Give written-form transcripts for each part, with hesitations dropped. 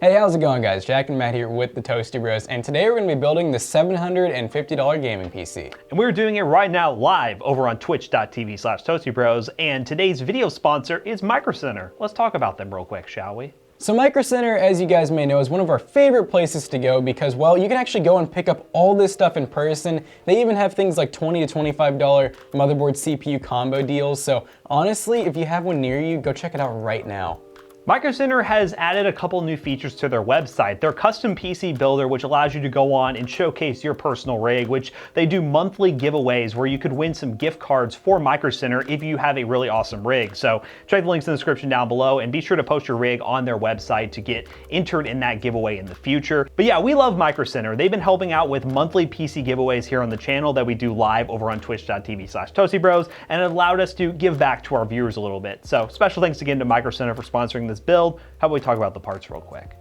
Hey, how's it going guys? Jack and Matt here with the Toasty Bros, and today we're going to be building the $750 gaming PC. And we're doing it right now live over on twitch.tv/toastybros, and today's video sponsor is Micro Center. Let's talk about them real quick, shall we? So Micro Center, as you guys may know, is one of our favorite places to go because, well, you can actually go and pick up all this stuff in person. They even have things like $20 to $25 motherboard CPU combo deals. So honestly, if you have one near you, go check it out right now. Micro Center has added a couple new features to their website. Their custom PC builder, which allows you to go on and showcase your personal rig, which they do monthly giveaways where you could win some gift cards for Micro Center if you have a really awesome rig. So check the links in the description down below and be sure to post your rig on their website to get entered in that giveaway in the future. But yeah, we love Micro Center. They've been helping out with monthly PC giveaways here on the channel that we do live over on twitch.tv/toastybros, and it allowed us to give back to our viewers a little bit. So special thanks again to Micro Center for sponsoring this build. How about we talk about the parts real quick?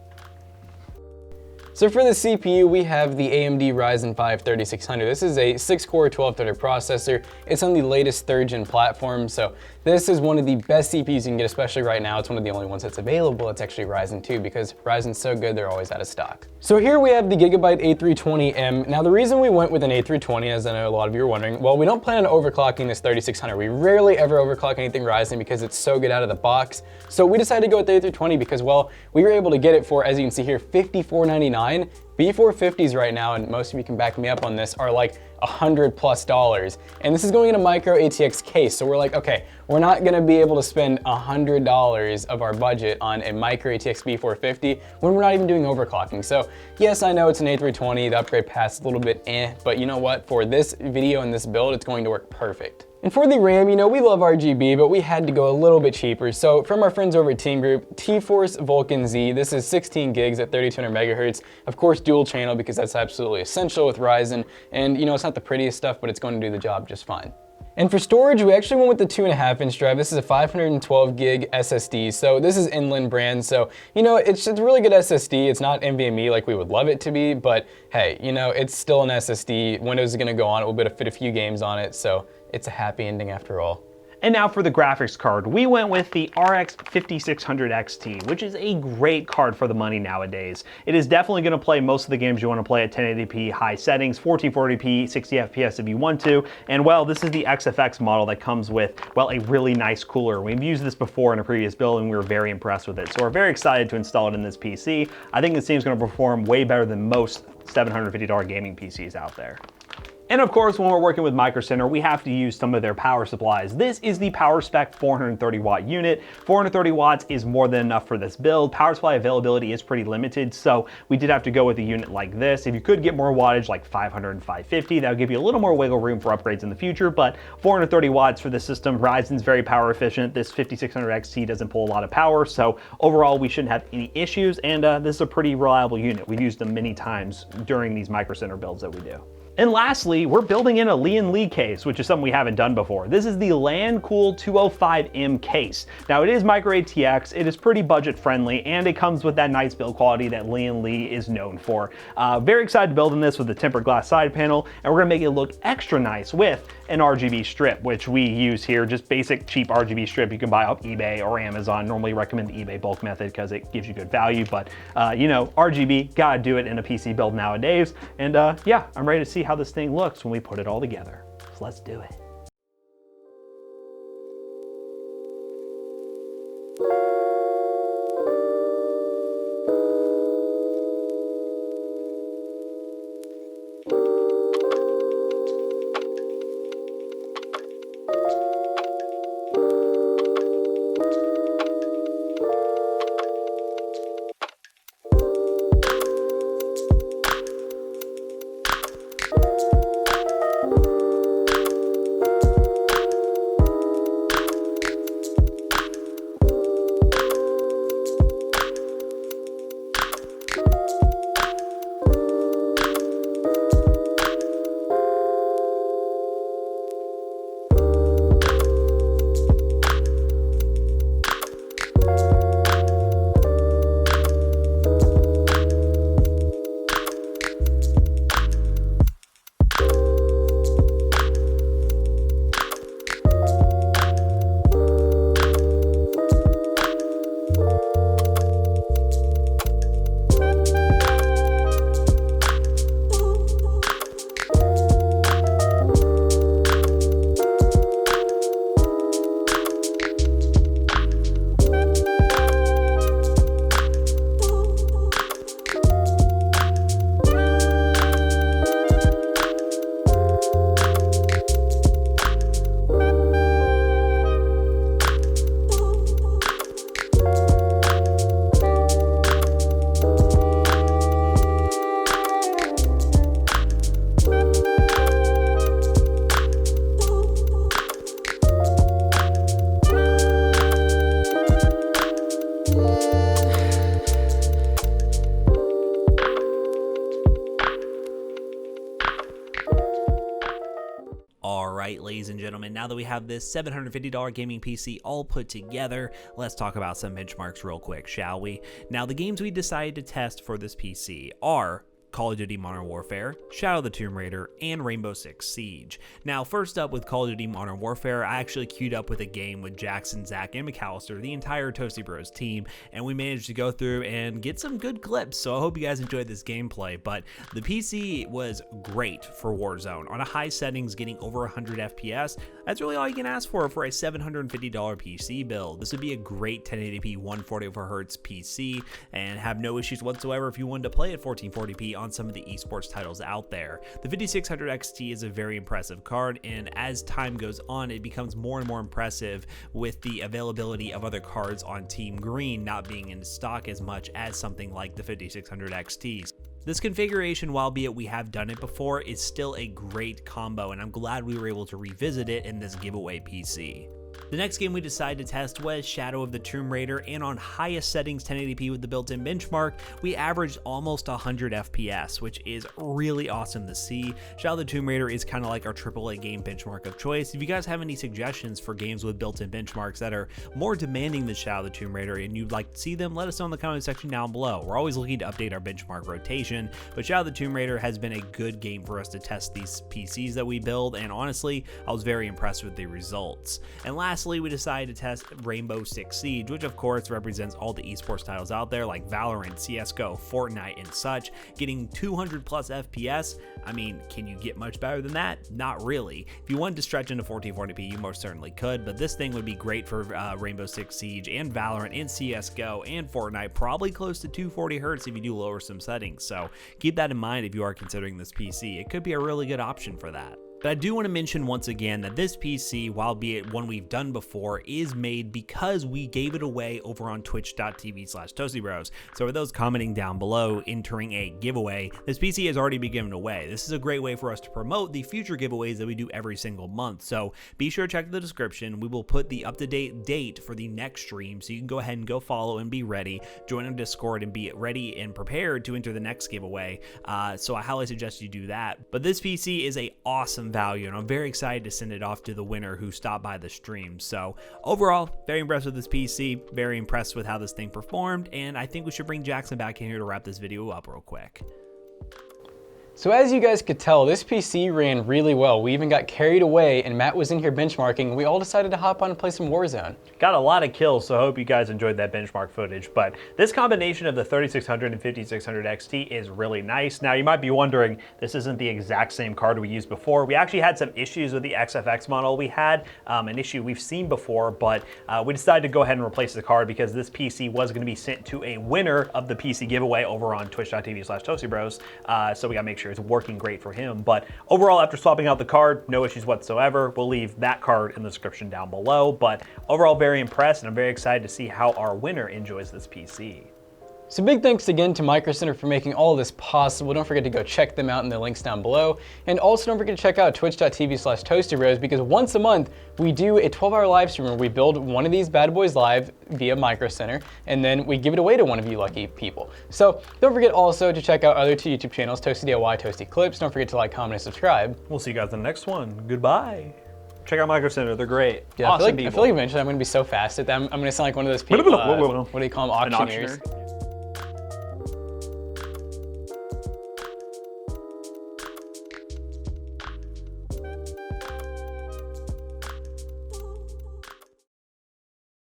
So for the CPU, we have the AMD Ryzen 5 3600. This is a 6-core 12-threaded processor. It's on the latest 3rd gen platform, so this is one of the best CPUs you can get, especially right now. It's one of the only ones that's available. It's actually Ryzen 2 because Ryzen's so good, they're always out of stock. So here we have the Gigabyte A320M. Now the reason we went with an A320, as I know a lot of you are wondering, well, we don't plan on overclocking this 3600. We rarely ever overclock anything Ryzen because it's so good out of the box. So we decided to go with the A320 because, well, we were able to get it for, as you can see here, $54.99. B450s right now, and most of you can back me up on this, are like $100+. And this is going in a micro ATX case. So we're like, okay, we're not gonna be able to spend $100 of our budget on a micro ATX B450 when we're not even doing overclocking. So yes, I know it's an A320, the upgrade path is a little bit but you know what? For this video and this build, it's going to work perfect. And for the RAM, you know, we love RGB, but we had to go a little bit cheaper. So from our friends over at Team Group, T-Force Vulcan Z, this is 16 gigs at 3200 megahertz. Of course, dual channel because that's absolutely essential with Ryzen. And you know, it's not the prettiest stuff, but it's going to do the job just fine. And for storage, we actually went with the 2.5-inch drive. This is a 512 gig SSD. So this is Inland brand. So, you know, it's a really good SSD. It's not NVMe like we would love it to be, but hey, you know, it's still an SSD. Windows is gonna go on it. We'll be able to fit a few games on it. So it's a happy ending after all. And now for the graphics card, we went with the RX 5600 XT, which is a great card for the money nowadays. It is definitely going to play most of the games you want to play at 1080p high settings, 1440p, 60 FPS if you want to. And well, this is the XFX model that comes with, well, a really nice cooler. We've used this before in a previous build and we were very impressed with it. So we're very excited to install it in this PC. I think this thing is going to perform way better than most $750 gaming PCs out there. And of course, when we're working with Micro Center, we have to use some of their power supplies. This is the PowerSpec 430 watt unit. 430 watts is more than enough for this build. Power supply availability is pretty limited, so we did have to go with a unit like this. If you could get more wattage, like 500 and 550, that would give you a little more wiggle room for upgrades in the future, but 430 watts for the system. Ryzen's very power efficient. This 5600 XT doesn't pull a lot of power, so overall we shouldn't have any issues, and this is a pretty reliable unit. We've used them many times during these Micro Center builds that we do. And lastly, we're building in a Lian Li case, which is something we haven't done before. This is the LanCool 205M case. Now it is micro ATX, it is pretty budget friendly, and it comes with that nice build quality that Lian Li is known for. Very excited to build in this with the tempered glass side panel, and we're gonna make it look extra nice with an RGB strip, which we use here, just basic cheap RGB strip you can buy off eBay or Amazon. Normally recommend the eBay bulk method because it gives you good value, but you know, RGB, gotta do it in a PC build nowadays. And yeah, I'm ready to see how this thing looks when we put it all together. So let's do it. right, ladies and gentlemen, now that we have this $750 gaming PC all put together, let's talk about some benchmarks real quick, shall we? Now, the games we decided to test for this PC are Call of Duty Modern Warfare, Shadow of the Tomb Raider, and Rainbow Six Siege. Now, first up with Call of Duty Modern Warfare, I actually queued up with a game with Jackson, Zach, and McAllister, the entire Toasty Bros team, and we managed to go through and get some good clips, so I hope you guys enjoyed this gameplay. But the PC was great for Warzone. On a high settings, getting over 100 FPS, that's really all you can ask for a $750 PC build. This would be a great 1080p 144Hz PC, and have no issues whatsoever if you wanted to play at 1440p on some of the esports titles out there. The 5600 XT is a very impressive card, and as time goes on, it becomes more and more impressive with the availability of other cards on Team Green not being in stock as much as something like the 5600 XTs. This configuration, albeit we have done it before, is still a great combo, and I'm glad we were able to revisit it in this giveaway PC. The next game we decided to test was Shadow of the Tomb Raider, and on highest settings 1080p with the built-in benchmark, we averaged almost 100 FPS, which is really awesome to see. Shadow of the Tomb Raider is kind of like our AAA game benchmark of choice. If you guys have any suggestions for games with built-in benchmarks that are more demanding than Shadow of the Tomb Raider and you'd like to see them, let us know in the comment section down below. We're always looking to update our benchmark rotation, but Shadow of the Tomb Raider has been a good game for us to test these PCs that we build, and honestly, I was very impressed with the results. And lastly, we decided to test Rainbow Six Siege, which of course represents all the esports titles out there like Valorant, CSGO, Fortnite, and such, getting 200 plus FPS. I mean, can you get much better than that? Not really. If you wanted to stretch into 1440p, you most certainly could, but this thing would be great for Rainbow Six Siege and Valorant and CSGO and Fortnite, probably close to 240 Hz if you do lower some settings. So keep that in mind if you are considering this PC. It could be a really good option for that. But I do want to mention once again that this PC, albeit one we've done before, is made because we gave it away over on twitch.tv/ToastyBros. So for those commenting down below, entering a giveaway, this PC has already been given away. This is a great way for us to promote the future giveaways that we do every single month. So be sure to check the description. We will put the up-to-date date for the next stream, so you can go ahead and go follow and be ready. Join our Discord and be ready and prepared to enter the next giveaway. So I highly suggest you do that. But this PC is a awesome value, and I'm very excited to send it off to the winner who stopped by the stream. So overall, very impressed with this PC, very impressed with how this thing performed, and I think we should bring Jackson back in here to wrap this video up real quick. So as you guys could tell, this PC ran really well. We even got carried away, and Matt was in here benchmarking, and we all decided to hop on and play some Warzone. Got a lot of kills, so I hope you guys enjoyed that benchmark footage. But this combination of the 3600 and 5600 XT is really nice. Now, you might be wondering, this isn't the exact same card we used before. We actually had some issues with the XFX model we had, an issue we've seen before, but we decided to go ahead and replace the card because this PC was going to be sent to a winner of the PC giveaway over on twitch.tv/ToastyBros. So we got to make sure it's working great for him. But overall, after swapping out the card, no issues whatsoever. We'll leave that card in the description down below. But overall, very impressed, and I'm very excited to see how our winner enjoys this PC. So big thanks again to Micro Center for making all of this possible. Don't forget to go check them out in the links down below. And also don't forget to check out twitch.tv/ToastyBros, because once a month we do a 12-hour live stream where we build one of these bad boys live via Micro Center, and then we give it away to one of you lucky people. So don't forget also to check out other two YouTube channels, Toasty DIY, Toasty Clips. Don't forget to like, comment, and subscribe. We'll see you guys in the next one. Goodbye. Check out Micro Center, they're great. Yeah, awesome I feel like eventually I'm going to be so fast at them. I'm going to sound like one of those people, what do you call them, auctioneers.